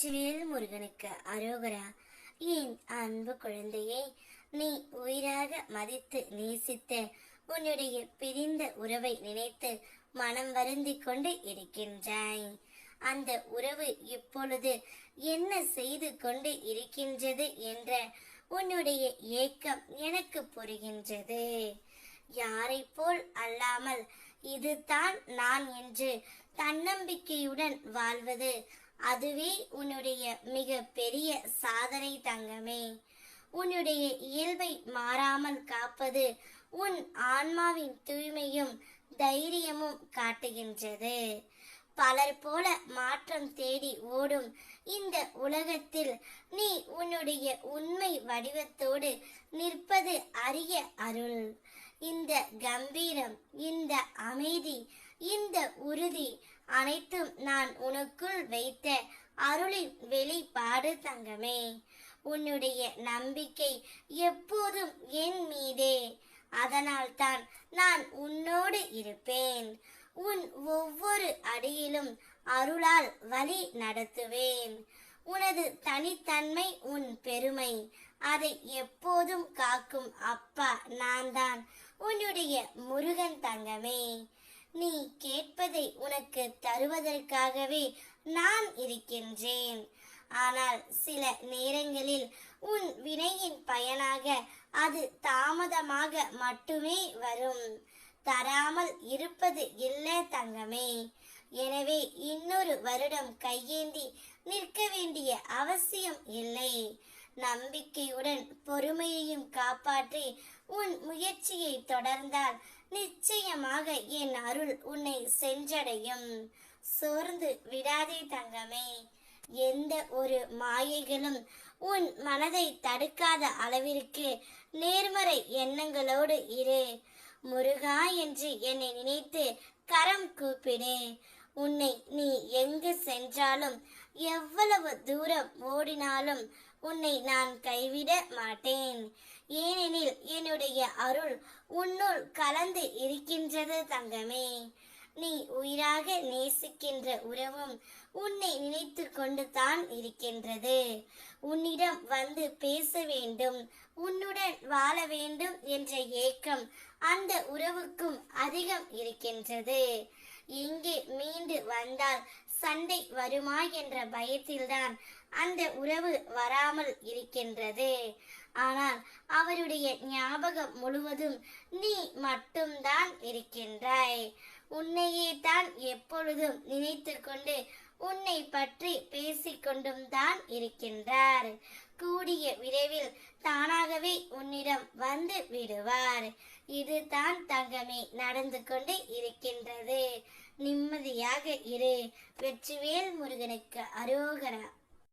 வெற்றிவேல் முருகனுக்கு அரோகரா. என் அன்பு குழந்தையே, நீ உயிராக மதித்து நேசித்த உன்னுடைய பிரிந்த உறவை நினைத்து மனம் வருந்தி கொண்டு இருக்கின்றாய். அந்த உறவு இப்பொழுது என்ன செய்து கொண்டு இருக்கின்றது என்ற உன்னுடைய ஏக்கம் எனக்கு புரிகின்றது. யாரை போல் அல்லாமல் இதுதான் நான் என்று தன்னம்பிக்கையுடன் வாழ்வது, அதுவே உன்னுடைய மிக பெரிய சாதனை தங்கமே. உன்னுடைய இயல்பை மாறாமல் காப்பது உன் ஆன்மாவின் தூய்மையும் தைரியமும் காட்டுகின்றது. பலர் போல மாற்றம் தேடி ஓடும் இந்த உலகத்தில் நீ உன்னுடைய உண்மை வடிவத்தோடு நிற்பது அரிய அருள். இந்த கம்பீரம், இந்த அமைதி, இந்த உறுதி அனைத்தும் நான் உனக்குள் வைத்த அருளின் வெளிப்பாடு தங்கமே. உன்னுடைய நம்பிக்கை எப்போதும் என் மீதே. அதனால் தான் நான் உன்னோடு இருப்பேன். உன் ஒவ்வொரு அடியிலும் அருளால் வழி நடத்துவேன். உனது தனித்தன்மை உன் பெருமை. அதை எப்போதும் காக்கும் அப்பா நான் தான், உன்னுடைய முருகன் தங்கமே. நீ கேட்பதை உனக்கு தருவதற்காகவே நான் இருக்கின்றேன். ஆனால் சில நேரங்களில் உன் வினையின் பயனாக அது தாமதமாக மட்டுமே வரும். தராமல் இருப்பது இல்லை தங்கமே. எனவே இன்னொரு வருடம் கையேந்தி நிற்க வேண்டிய அவசியம் இல்லை. நம்பிக்கையுடன் பொறுமையையும் காப்பாற்றி உன் முயற்சியை தொடர்ந்தால் நிச்சயமாக என் அருள் உன்னை சென்றடையும். சோர்ந்து விடாதே தங்கமே. எந்த ஒரு மாயைகளும் உன் மனதை தடுக்காத அளவிற்கு நேர்மறை எண்ணங்களோடு இரு. முருகா என்று என்னை நினைத்து கரம் கூப்பிடு. உன்னை நீ எங்கு சென்றாலும், எவ்வளவு தூரம் ஓடினாலும் உன்னை நான் கைவிட மாட்டேன். ஏனெனில் என்னுடைய அருள் உன்னுள் கலந்து இருக்கின்றது தங்கமே. நீ உயிராக நேசிக்கின்ற உறவும் உன்னை நினைத்து கொண்டு தான் இருக்கின்றது. உன்னிடம் வந்து பேச வேண்டும், உன்னுடன் வாழ வேண்டும் என்ற ஏக்கம் அந்த உறவுக்கும் அதிகம் இருக்கின்றது. எங்கே மீண்டு வந்தால் சண்டை வருமா என்ற பயத்தில்தான் அந்த உறவு வராமல் இருக்கின்றது. ஆனால் அவருடைய ஞாபகம் முழுவதும் நீ மட்டும்தான் இருக்கின்றாய். உன்னையே தான் எப்பொழுதும் நினைத்து கொண்டு உன்னை பற்றி பேசிக்கொண்டும் தான் இருக்கின்றார். கூடிய விரைவில் தானாகவே உன்னிடம் வந்து விடுவார். இதுதான் தங்கமே நடந்து கொண்டு இருக்கின்றது. நிம்மதியாக இரு. வெற்றிவேல் முருகனுக்கு அரோகரா.